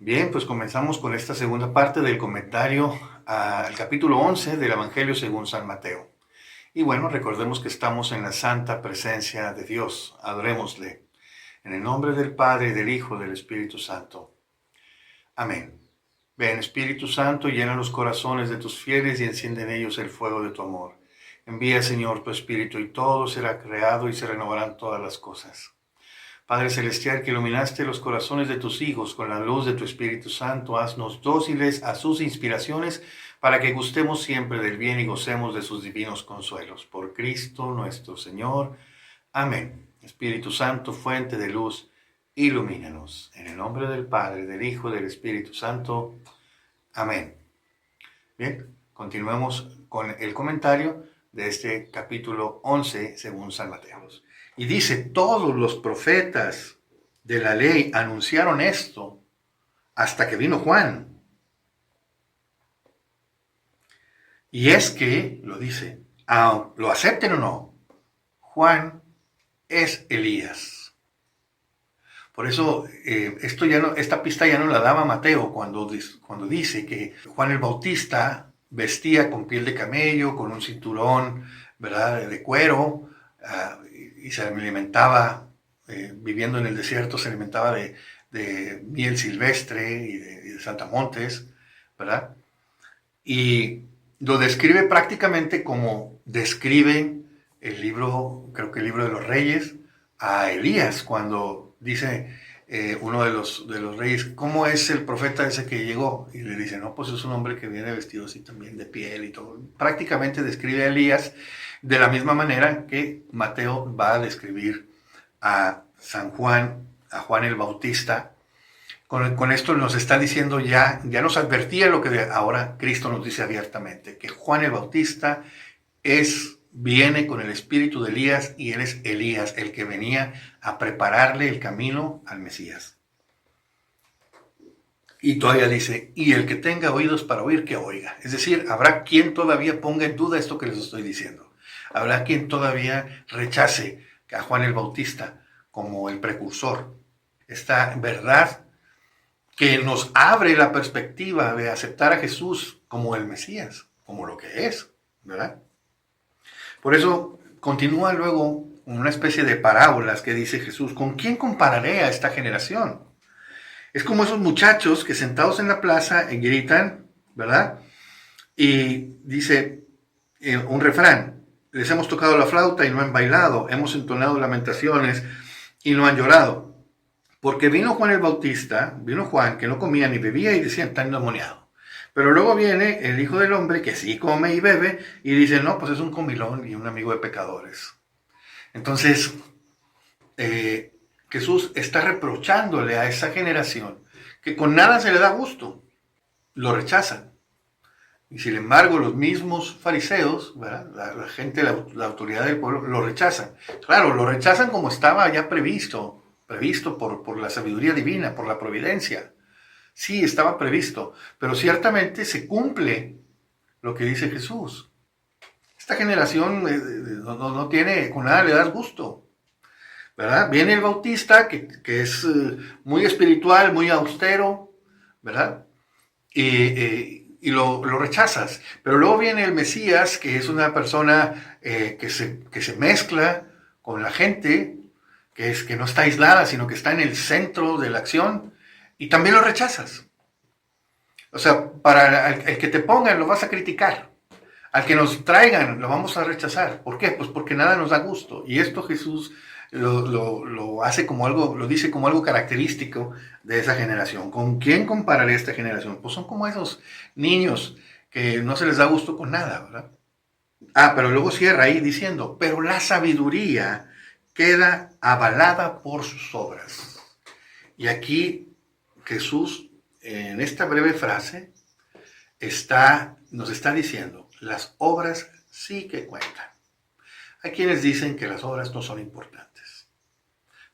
Bien, pues comenzamos con esta segunda parte del comentario al capítulo 11 del Evangelio según San Mateo. Y bueno, recordemos que estamos en la santa presencia de Dios. Adorémosle. En el nombre del Padre, del Hijo, del Espíritu Santo. Amén. Ven, Espíritu Santo, llena los corazones de tus fieles y enciende en ellos el fuego de tu amor. Envía, Señor, tu Espíritu y todo será creado y se renovarán todas las cosas. Padre Celestial, que iluminaste los corazones de tus hijos con la luz de tu Espíritu Santo, haznos dóciles a sus inspiraciones para que gustemos siempre del bien y gocemos de sus divinos consuelos. Por Cristo nuestro Señor. Amén. Espíritu Santo, fuente de luz, ilumínanos. En el nombre del Padre, del Hijo y del Espíritu Santo. Amén. Bien, continuemos con el comentario de este capítulo 11 según San Mateo. Y dice, todos los profetas de la ley anunciaron esto hasta que vino Juan. Y es que, lo dice, lo acepten o no, Juan es Elías. Por eso esta pista ya no la daba Mateo cuando dice que Juan el Bautista vestía con piel de camello, con un cinturón, ¿verdad?, de cuero, y se alimentaba, viviendo en el desierto, se alimentaba de miel silvestre y de saltamontes, ¿verdad? Y lo describe prácticamente como describe el libro, creo que el libro de los Reyes, a Elías, cuando dice uno de los reyes, ¿cómo es el profeta ese que llegó? Y le dice, no, pues es un hombre que viene vestido así también de piel y todo. Prácticamente describe a Elías de la misma manera que Mateo va a describir a San Juan, a Juan el Bautista. Con esto nos está diciendo ya nos advertía lo que ahora Cristo nos dice abiertamente, que Juan el Bautista viene con el espíritu de Elías y él es Elías, el que venía a prepararle el camino al Mesías. Y todavía dice, y el que tenga oídos para oír, que oiga. Es decir, habrá quien todavía ponga en duda esto que les estoy diciendo. Habrá quien todavía rechace a Juan el Bautista como el precursor. Esta verdad que nos abre la perspectiva de aceptar a Jesús como el Mesías, como lo que es, ¿verdad? Por eso continúa luego una especie de parábolas que dice Jesús, ¿con quién compararé a esta generación? Es como esos muchachos que sentados en la plaza gritan, ¿verdad? Y dice un refrán, les hemos tocado la flauta y no han bailado, hemos entonado lamentaciones y no han llorado. Porque vino Juan el Bautista, vino Juan, que no comía ni bebía y decía, está endemoniado. Pero luego viene el Hijo del Hombre, que sí come y bebe, y dice, no, pues es un comilón y un amigo de pecadores. Entonces, Jesús está reprochándole a esa generación que con nada se le da gusto, lo rechazan. Y sin embargo, los mismos fariseos, ¿verdad?, la gente, la autoridad del pueblo, lo rechazan. Claro, lo rechazan como estaba ya previsto por la sabiduría divina, por la providencia. Sí, estaba previsto, pero ciertamente se cumple lo que dice Jesús. Esta generación no tiene, con nada le das gusto, ¿verdad? Viene el Bautista, que es muy espiritual, muy austero, ¿verdad? Y lo rechazas. Pero luego viene el Mesías, que es una persona que se mezcla con la gente, que no está aislada, sino que está en el centro de la acción, y también lo rechazas. O sea, para el que te pongan lo vas a criticar. Al que nos traigan lo vamos a rechazar. ¿Por qué? Pues porque nada nos da gusto. Y esto Jesús lo hace como algo, lo dice como algo característico de esa generación. ¿Con quién compararé esta generación? Pues son como esos niños que no se les da gusto con nada, ¿verdad? Pero luego cierra ahí diciendo, pero la sabiduría queda avalada por sus obras. Y aquí Jesús, en esta breve frase, nos está diciendo, las obras sí que cuentan. Hay quienes dicen que las obras no son importantes,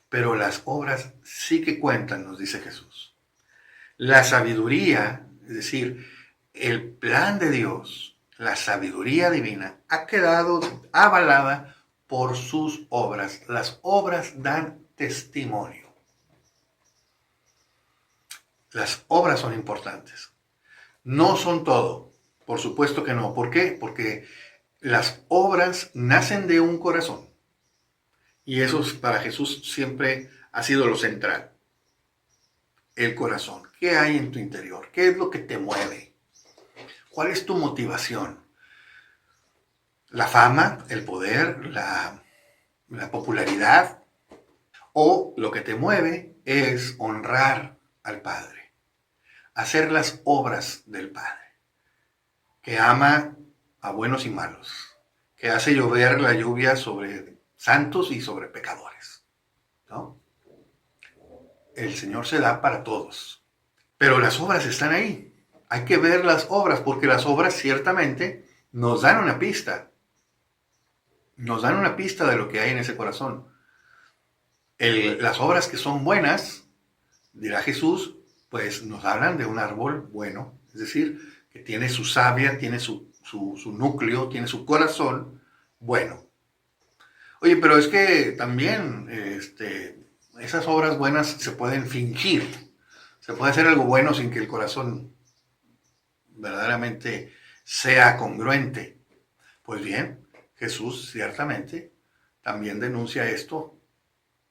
pero las obras sí que cuentan, nos dice Jesús. La sabiduría, es decir, el plan de Dios, la sabiduría divina, ha quedado avalada por sus obras. Las obras dan testimonio. las obras son importantes. No son todo, por supuesto que no. ¿Por qué? Porque las obras nacen de un corazón. Y eso para Jesús siempre ha sido lo central. El corazón. ¿Qué hay en tu interior? ¿Qué es lo que te mueve? ¿Cuál es tu motivación? ¿La fama, el poder, la popularidad? ¿O lo que te mueve es honrar al Padre? Hacer las obras del Padre, que ama a buenos y malos, que hace llover la lluvia sobre santos y sobre pecadores, ¿no? El Señor se da para todos, pero las obras están ahí. Hay que ver las obras, porque las obras ciertamente nos dan una pista. Nos dan una pista de lo que hay en ese corazón. Las obras que son buenas, dirá Jesús, pues nos hablan de un árbol bueno, es decir, que tiene su savia, tiene su núcleo, tiene su corazón bueno. Oye, pero es que también esas obras buenas se pueden fingir. Se puede hacer algo bueno sin que el corazón verdaderamente sea congruente. Pues bien, Jesús ciertamente también denuncia esto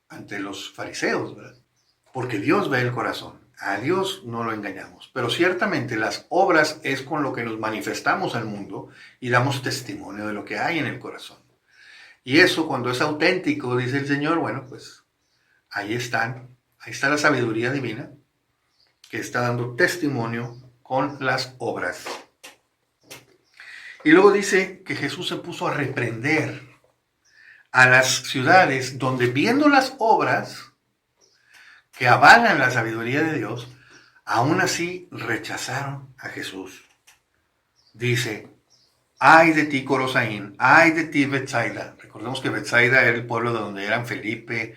ante los fariseos, ¿verdad? Porque Dios ve el corazón. A Dios no lo engañamos. Pero ciertamente las obras es con lo que nos manifestamos al mundo y damos testimonio de lo que hay en el corazón. Y eso cuando es auténtico, dice el Señor, bueno, pues ahí está la sabiduría divina que está dando testimonio con las obras. Y luego dice que Jesús se puso a reprender a las ciudades donde viendo las obras que avalan la sabiduría de Dios, aún así rechazaron a Jesús. Dice, ay de ti Corosaín, ay de ti Betsaida. Recordemos que Betsaida era el pueblo de donde eran Felipe,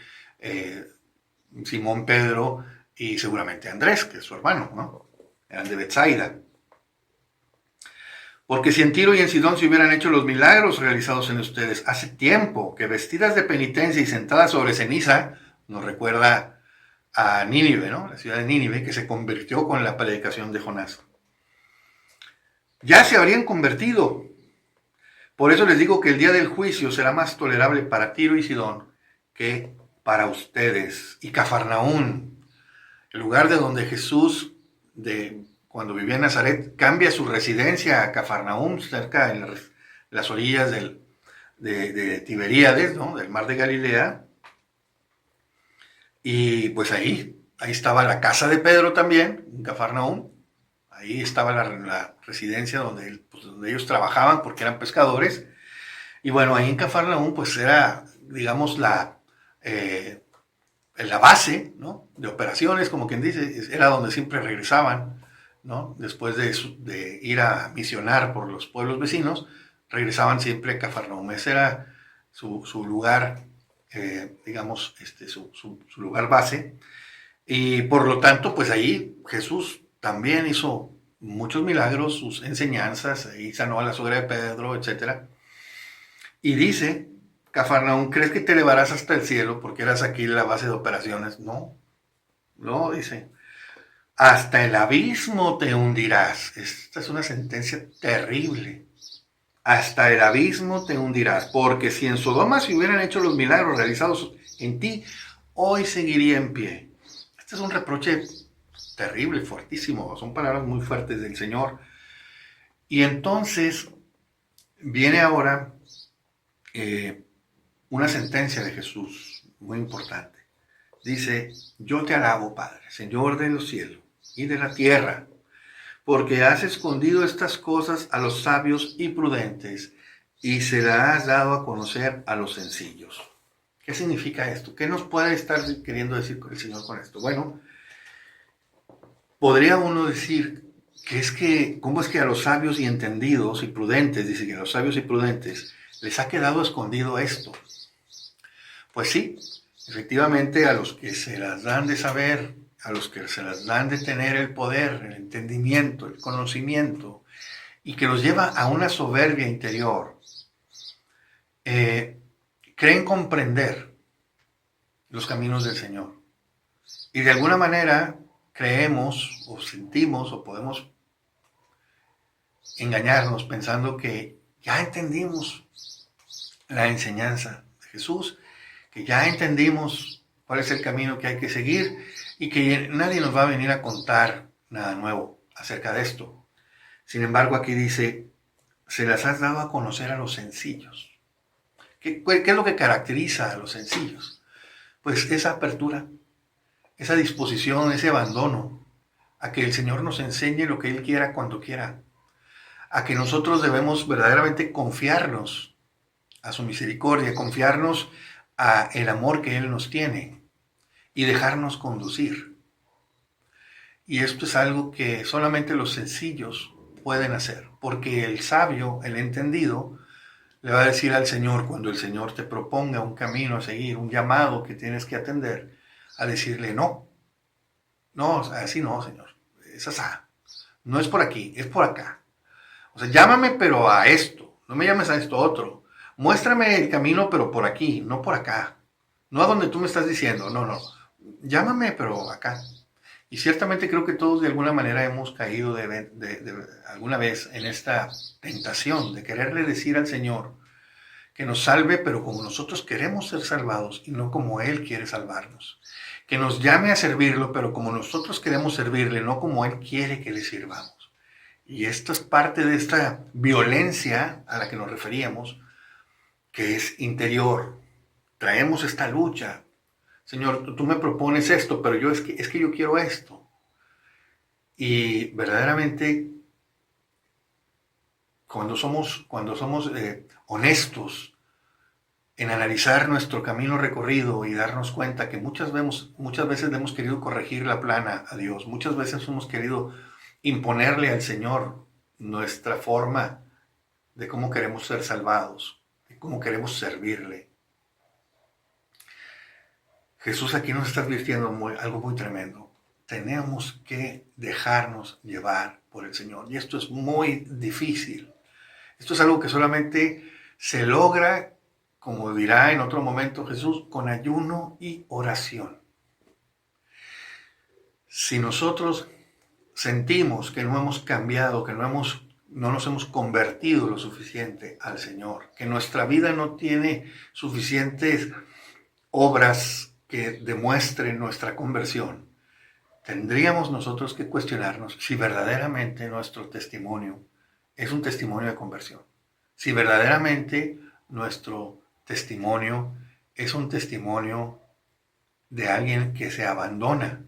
Simón Pedro y seguramente Andrés, que es su hermano, ¿no? Eran de Betsaida. Porque si en Tiro y en Sidón se hubieran hecho los milagros realizados en ustedes hace tiempo, que vestidas de penitencia y sentadas sobre ceniza, nos recuerda a Nínive, ¿no? La ciudad de Nínive, que se convirtió con la predicación de Jonás. Ya se habrían convertido. Por eso les digo que el día del juicio será más tolerable para Tiro y Sidón que para ustedes. Y Cafarnaún, el lugar de donde Jesús, cuando vivía en Nazaret, cambia su residencia a Cafarnaún, cerca de las orillas de Tiberíades, ¿no? Del mar de Galilea. Y pues ahí estaba la casa de Pedro también, en Cafarnaún. Ahí estaba la residencia donde ellos trabajaban porque eran pescadores. Y bueno, ahí en Cafarnaún pues era, digamos, la base, ¿no? De operaciones, como quien dice, era donde siempre regresaban, ¿no? Después de ir a misionar por los pueblos vecinos, regresaban siempre a Cafarnaún. Ese era su lugar, digamos, su lugar base. Y por lo tanto, pues ahí Jesús también hizo muchos milagros, sus enseñanzas, ahí sanó a la suegra de Pedro, etc. Y dice, Cafarnaún, ¿crees que te elevarás hasta el cielo porque eras aquí la base de operaciones? No, no, dice, hasta el abismo te hundirás. Esta es una sentencia terrible. Hasta el abismo te hundirás, porque si en Sodoma se hubieran hecho los milagros realizados en ti, hoy seguiría en pie. Este es un reproche terrible, fuertísimo, son palabras muy fuertes del Señor. Y entonces viene ahora una sentencia de Jesús muy importante. Dice, yo te alabo, Padre, Señor de los cielos y de la tierra, porque has escondido estas cosas a los sabios y prudentes y se las has dado a conocer a los sencillos. ¿Qué significa esto? ¿Qué nos puede estar queriendo decir el Señor con esto? Bueno, podría uno decir ¿cómo es que a los sabios y entendidos y prudentes, dice que a los sabios y prudentes les ha quedado escondido esto? Pues sí, efectivamente a los que se las dan de saber, a los que se las dan de tener el poder, el entendimiento, el conocimiento, y que los lleva a una soberbia interior, creen comprender los caminos del Señor. Y de alguna manera creemos o sentimos o podemos engañarnos pensando que ya entendimos la enseñanza de Jesús, que ya entendimos cuál es el camino que hay que seguir y que nadie nos va a venir a contar nada nuevo acerca de esto. Sin embargo, aquí dice, se las has dado a conocer a los sencillos. ¿Qué es lo que caracteriza a los sencillos? Pues esa apertura, esa disposición, ese abandono a que el Señor nos enseñe lo que Él quiera cuando quiera, a que nosotros debemos verdaderamente confiarnos a su misericordia, confiarnos a el amor que Él nos tiene y dejarnos conducir. Y esto es algo que solamente los sencillos pueden hacer, porque el sabio, el entendido, le va a decir al Señor, cuando el Señor te proponga un camino a seguir, un llamado que tienes que atender, a decirle no, así no, Señor, es así, no es por aquí, es por acá. O sea, llámame pero a esto, no me llames a esto otro. Muéstrame el camino pero por aquí, no por acá. No a donde tú me estás diciendo, no. Llámame pero acá. Y ciertamente creo que todos de alguna manera hemos caído alguna vez en esta tentación de quererle decir al Señor que nos salve, pero como nosotros queremos ser salvados y no como Él quiere salvarnos. Que nos llame a servirlo, pero como nosotros queremos servirle, no como Él quiere que le sirvamos. Y esto es parte de esta violencia a la que nos referíamos, que es interior. Traemos esta lucha. Señor, tú me propones esto, pero es que yo quiero esto. Y verdaderamente, cuando somos honestos en analizar nuestro camino recorrido y darnos cuenta que muchas veces hemos querido corregir la plana a Dios, muchas veces hemos querido imponerle al Señor nuestra forma de cómo queremos ser salvados, de cómo queremos servirle. Jesús aquí nos está advirtiendo algo muy tremendo. Tenemos que dejarnos llevar por el Señor. Y esto es muy difícil. Esto es algo que solamente se logra, como dirá en otro momento Jesús, con ayuno y oración. Si nosotros sentimos que no hemos cambiado, que no nos hemos convertido lo suficiente al Señor, que nuestra vida no tiene suficientes obras que demuestren nuestra conversión, tendríamos nosotros que cuestionarnos si verdaderamente nuestro testimonio es un testimonio de conversión, si verdaderamente nuestro testimonio es un testimonio de alguien que se abandona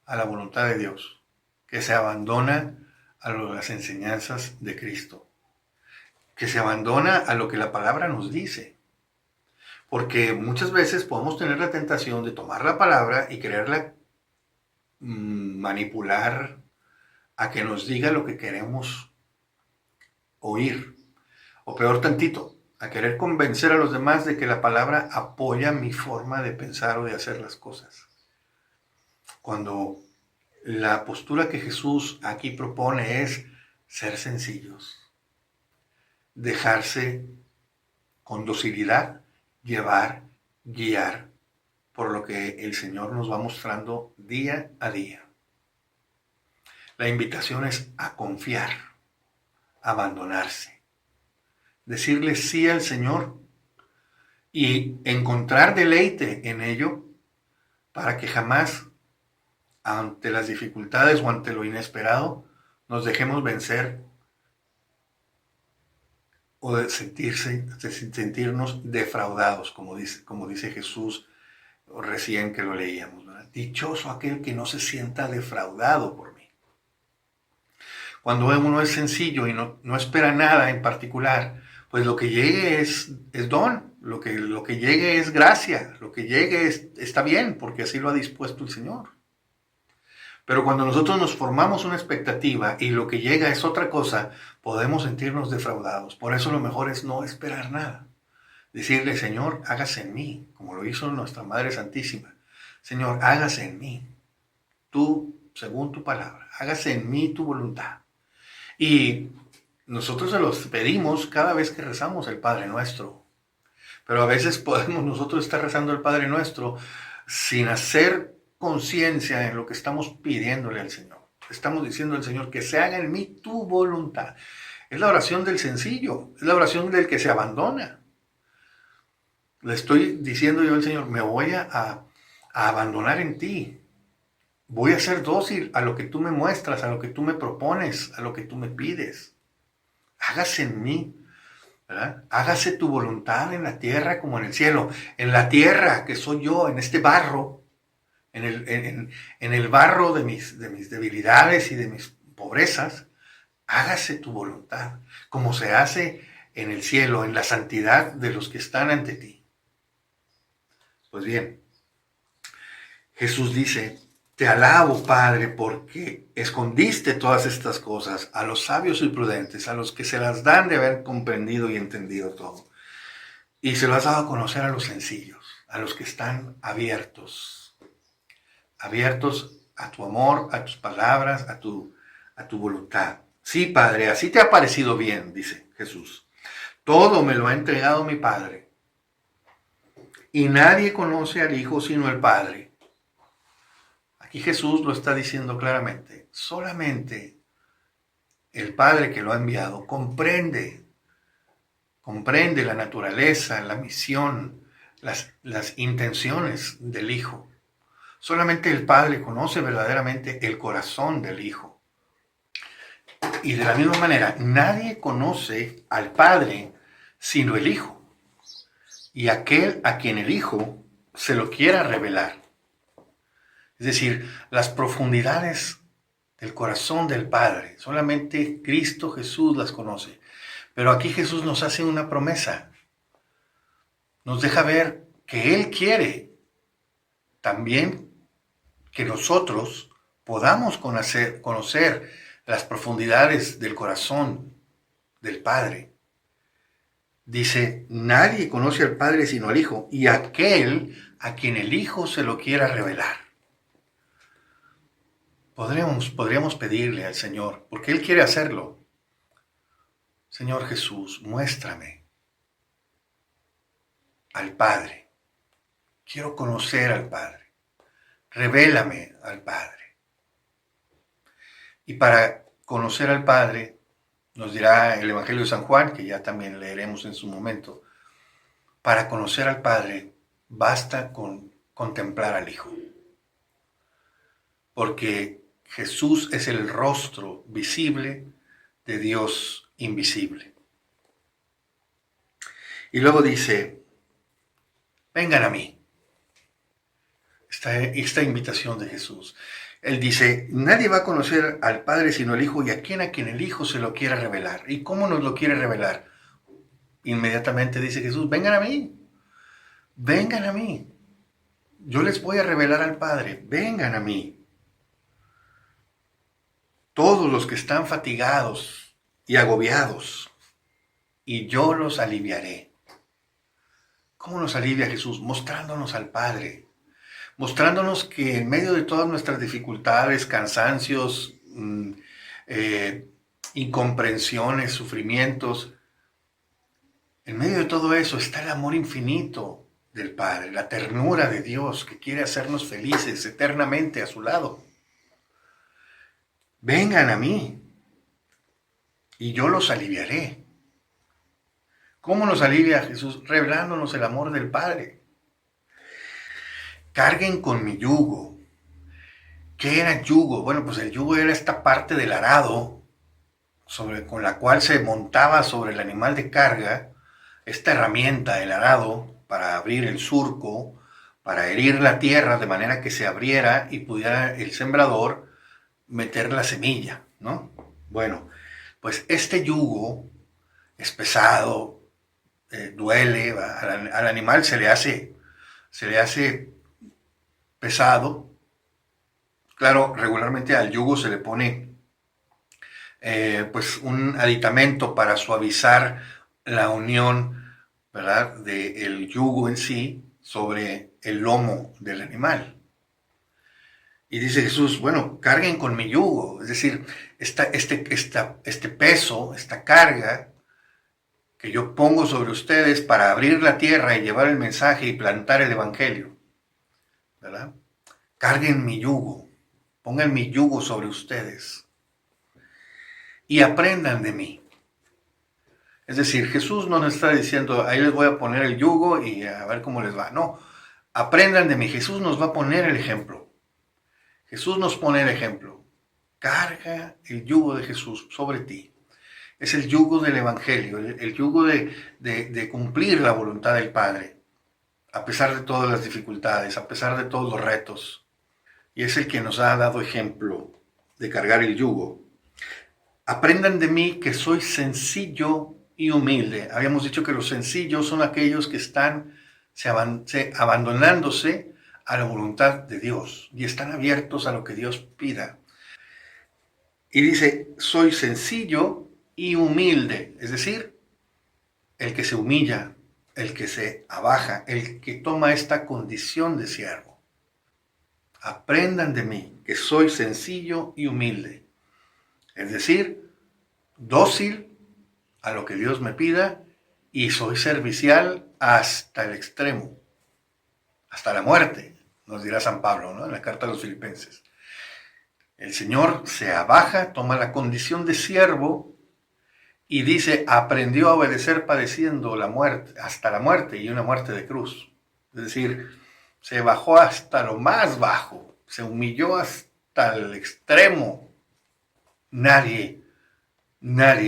a la voluntad de Dios, que se abandona a las enseñanzas de Cristo, que se abandona a lo que la palabra nos dice. Porque muchas veces podemos tener la tentación de tomar la palabra y quererla manipular a que nos diga lo que queremos oír. O peor tantito, a querer convencer a los demás de que la palabra apoya mi forma de pensar o de hacer las cosas. Cuando la postura que Jesús aquí propone es ser sencillos, dejarse con docilidad llevar, guiar por lo que el Señor nos va mostrando día a día. La invitación es a confiar, a abandonarse, decirle sí al Señor y encontrar deleite en ello para que jamás, ante las dificultades o ante lo inesperado, nos dejemos vencer o de sentirnos defraudados, como dice Jesús recién que lo leíamos, ¿verdad? Dichoso aquel que no se sienta defraudado por mí. Cuando uno es sencillo y no espera nada en particular, pues lo que llegue es don, lo que llegue es gracia, lo que llegue está bien, porque así lo ha dispuesto el Señor. Pero cuando nosotros nos formamos una expectativa y lo que llega es otra cosa, podemos sentirnos defraudados. Por eso lo mejor es no esperar nada. Decirle, Señor, hágase en mí, como lo hizo nuestra Madre Santísima. Señor, hágase en mí, tú, según tu palabra, hágase en mí tu voluntad. Y nosotros se los pedimos cada vez que rezamos el Padre Nuestro. Pero a veces podemos nosotros estar rezando el Padre Nuestro sin hacer conciencia en lo que estamos pidiéndole al Señor. Estamos diciendo al Señor que se haga en mí tu voluntad. Es la oración del sencillo, es la oración del que se abandona. Le estoy diciendo yo al Señor, me voy a abandonar en ti. Voy a ser dócil a lo que tú me muestras, a lo que tú me propones, a lo que tú me pides. Hágase en mí, ¿verdad? Hágase tu voluntad en la tierra como en el cielo. En la tierra, que soy yo, en este barro, en el barro de mis debilidades y de mis pobrezas, hágase tu voluntad, como se hace en el cielo, en la santidad de los que están ante ti. Pues bien, Jesús dice, te alabo, Padre, porque escondiste todas estas cosas a los sabios y prudentes, a los que se las dan de haber comprendido y entendido todo. Y se lo has dado a conocer a los sencillos, a los que están abiertos a tu amor, a tus palabras, a tu voluntad. Sí, Padre, así te ha parecido bien, dice Jesús. Todo me lo ha entregado mi Padre. Y nadie conoce al Hijo sino el Padre. Aquí Jesús lo está diciendo claramente. Solamente el Padre que lo ha enviado comprende la naturaleza, la misión, las intenciones del Hijo. Solamente el Padre conoce verdaderamente el corazón del Hijo. Y de la misma manera, nadie conoce al Padre sino el Hijo. Y aquel a quien el Hijo se lo quiera revelar. Es decir, las profundidades del corazón del Padre, solamente Cristo Jesús las conoce. Pero aquí Jesús nos hace una promesa. Nos deja ver que Él quiere también que nosotros podamos conocer las profundidades del corazón del Padre. Dice, nadie conoce al Padre sino al Hijo, y aquel a quien el Hijo se lo quiera revelar. Podríamos pedirle al Señor, porque Él quiere hacerlo. Señor Jesús, muéstrame al Padre. Quiero conocer al Padre. Revélame al Padre. Y para conocer al Padre, nos dirá el Evangelio de San Juan, que ya también leeremos en su momento, para conocer al Padre basta con contemplar al Hijo. Porque Jesús es el rostro visible de Dios invisible. Y luego dice, vengan a mí. Esta invitación de Jesús. Él dice, nadie va a conocer al Padre sino el Hijo y a quien el Hijo se lo quiera revelar. ¿Y cómo nos lo quiere revelar? Inmediatamente dice Jesús, vengan a mí. Vengan a mí. Yo les voy a revelar al Padre. Vengan a mí. Todos los que están fatigados y agobiados, y yo los aliviaré. ¿Cómo nos alivia Jesús? Mostrándonos al Padre. Mostrándonos que en medio de todas nuestras dificultades, cansancios, incomprensiones, sufrimientos, en medio de todo eso está el amor infinito del Padre, la ternura de Dios que quiere hacernos felices eternamente a su lado. Vengan a mí y yo los aliviaré. ¿Cómo nos alivia Jesús? Revelándonos el amor del Padre. Carguen con mi yugo. ¿Qué era yugo? Bueno, pues el yugo era esta parte del arado con la cual se montaba sobre el animal de carga, esta herramienta, el arado, para abrir el surco, para herir la tierra de manera que se abriera y pudiera el sembrador meter la semilla, ¿no? Bueno, pues este yugo es pesado, duele, al animal se le hace pesado. Claro, regularmente al yugo se le pone pues un aditamento para suavizar la unión, ¿verdad?, del yugo en sí sobre el lomo del animal. Y dice Jesús, bueno, carguen con mi yugo, es decir, este peso, esta carga que yo pongo sobre ustedes para abrir la tierra y llevar el mensaje y plantar el evangelio, ¿verdad? carguen mi yugo, pongan mi yugo sobre ustedes y aprendan de mí. Es decir, Jesús no nos está diciendo, ahí les voy a poner el yugo y a ver cómo les va. No, aprendan de mí. Jesús nos va a poner el ejemplo. Jesús nos pone el ejemplo. Carga el yugo de Jesús sobre ti. Es el yugo del Evangelio, el yugo de cumplir la voluntad del Padre, a pesar de todas las dificultades, a pesar de todos los retos. Y es el que nos ha dado ejemplo de cargar el yugo. Aprendan de mí que soy sencillo y humilde. Habíamos dicho que los sencillos son aquellos que están abandonándose a la voluntad de Dios y están abiertos a lo que Dios pida. Y dice, soy sencillo y humilde, es decir, el que se humilla, el que se abaja, el que toma esta condición de siervo. Aprendan de mí que soy sencillo y humilde, es decir, dócil a lo que Dios me pida y soy servicial hasta el extremo, hasta la muerte, nos dirá San Pablo, ¿no? En la carta a los Filipenses. El Señor se abaja, toma la condición de siervo y dice, aprendió a obedecer padeciendo la muerte, hasta la muerte y una muerte de cruz. Es decir, se bajó hasta lo más bajo, se humilló hasta el extremo. Nadie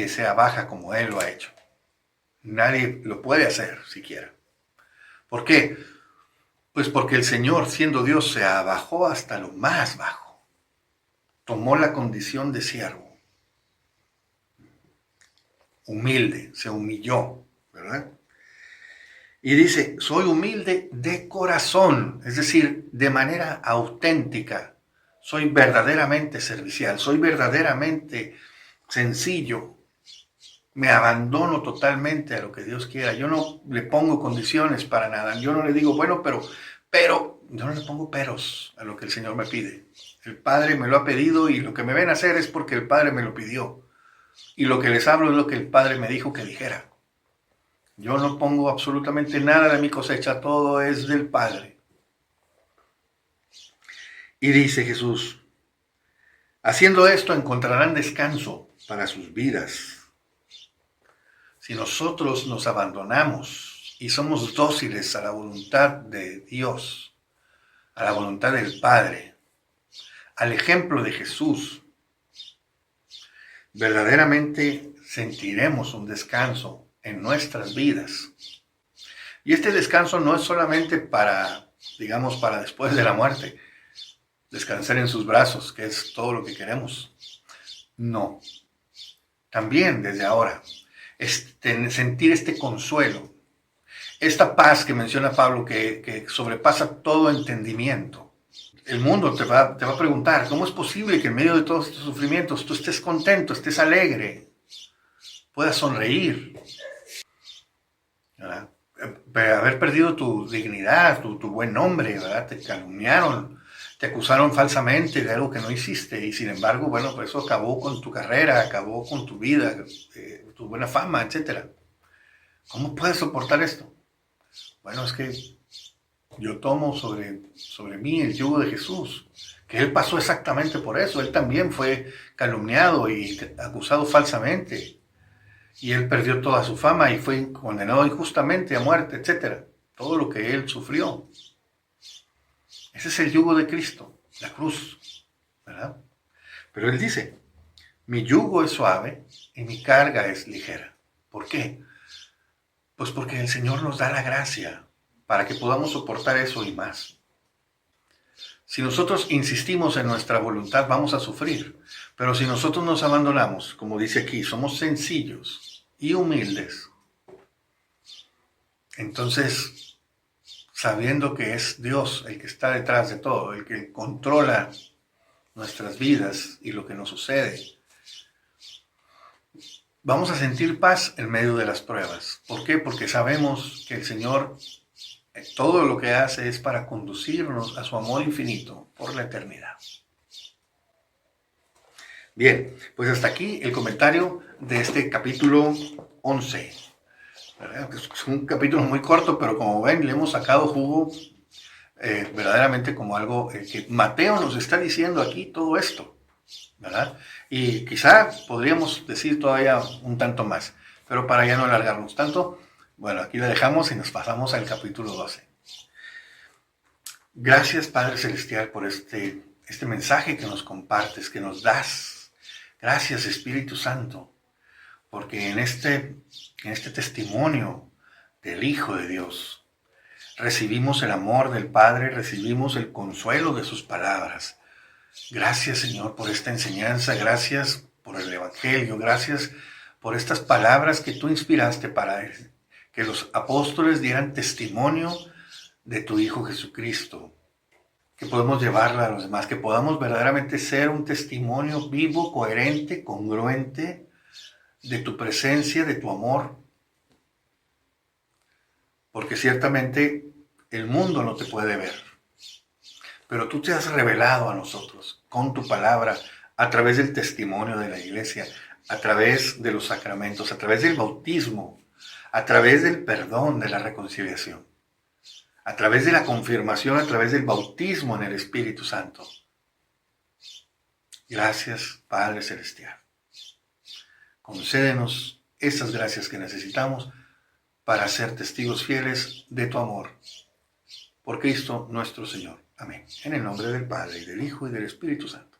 se abaja como Él lo ha hecho. Nadie lo puede hacer siquiera. ¿Por qué? Pues porque el Señor, siendo Dios, se abajó hasta lo más bajo. Tomó la condición de siervo. Humilde, se humilló, ¿verdad? Y dice, soy humilde de corazón, es decir, de manera auténtica. Soy verdaderamente servicial, soy verdaderamente sencillo. Me abandono totalmente a lo que Dios quiera. Yo no le pongo condiciones para nada. Yo no le digo, bueno, pero, yo no le pongo peros a lo que el Señor me pide. El Padre me lo ha pedido y lo que me ven hacer es porque el Padre me lo pidió. Y lo que les hablo es lo que el Padre me dijo que dijera. Yo no pongo absolutamente nada de mi cosecha, todo es del Padre. Y dice Jesús, haciendo esto encontrarán descanso para sus vidas. Si nosotros nos abandonamos y somos dóciles a la voluntad de Dios, a la voluntad del Padre, al ejemplo de Jesús, verdaderamente sentiremos un descanso en nuestras vidas. Y este descanso no es solamente para, digamos, para después de la muerte, descansar en sus brazos, que es todo lo que queremos. No, también desde ahora, sentir este consuelo, esta paz que menciona Pablo, que sobrepasa todo entendimiento. El mundo te va a preguntar, ¿cómo es posible que en medio de todos estos sufrimientos tú estés contento, estés alegre, puedas sonreír? ¿Verdad? Haber perdido tu dignidad, tu buen nombre, ¿verdad? Te calumniaron, te acusaron falsamente de algo que no hiciste y sin embargo, bueno, pues eso acabó con tu carrera, acabó con tu vida, tu buena fama, etc. ¿Cómo puedes soportar esto? Bueno, es que yo tomo sobre mí el yugo de Jesús, que Él pasó exactamente por eso. Él también fue calumniado y acusado falsamente. Y Él perdió toda su fama y fue condenado injustamente a muerte, etc. Todo lo que Él sufrió. Ese es el yugo de Cristo, la cruz, ¿verdad? Pero Él dice, mi yugo es suave y mi carga es ligera. ¿Por qué? Pues porque el Señor nos da la gracia para que podamos soportar eso y más. Si nosotros insistimos en nuestra voluntad, vamos a sufrir. Pero si nosotros nos abandonamos, como dice aquí, somos sencillos y humildes, entonces, sabiendo que es Dios el que está detrás de todo, el que controla nuestras vidas y lo que nos sucede, vamos a sentir paz en medio de las pruebas. ¿Por qué? Porque sabemos que el Señor todo lo que hace es para conducirnos a su amor infinito por la eternidad. Bien, pues hasta aquí el comentario de este capítulo 11. ¿Verdad? Es un capítulo muy corto, pero como ven, le hemos sacado jugo verdaderamente como algo que Mateo nos está diciendo aquí todo esto, ¿verdad? Y quizá podríamos decir todavía un tanto más, pero para ya no alargarnos tanto, bueno, aquí la dejamos y nos pasamos al capítulo 12. Gracias, Padre Celestial, por este mensaje que nos compartes, que nos das. Gracias, Espíritu Santo, porque en este testimonio del Hijo de Dios recibimos el amor del Padre, recibimos el consuelo de sus palabras. Gracias, Señor, por esta enseñanza, gracias por el Evangelio, gracias por estas palabras que tú inspiraste para que los apóstoles dieran testimonio de tu Hijo Jesucristo, que podemos llevarla a los demás, que podamos verdaderamente ser un testimonio vivo, coherente, congruente de tu presencia, de tu amor, porque ciertamente el mundo no te puede ver, pero tú te has revelado a nosotros con tu palabra, a través del testimonio de la iglesia, a través de los sacramentos, a través del bautismo, a través del perdón, de la reconciliación, a través de la confirmación, a través del bautismo en el Espíritu Santo. Gracias, Padre Celestial. Concédenos esas gracias que necesitamos para ser testigos fieles de tu amor. Por Cristo nuestro Señor. Amén. En el nombre del Padre, y del Hijo, y del Espíritu Santo.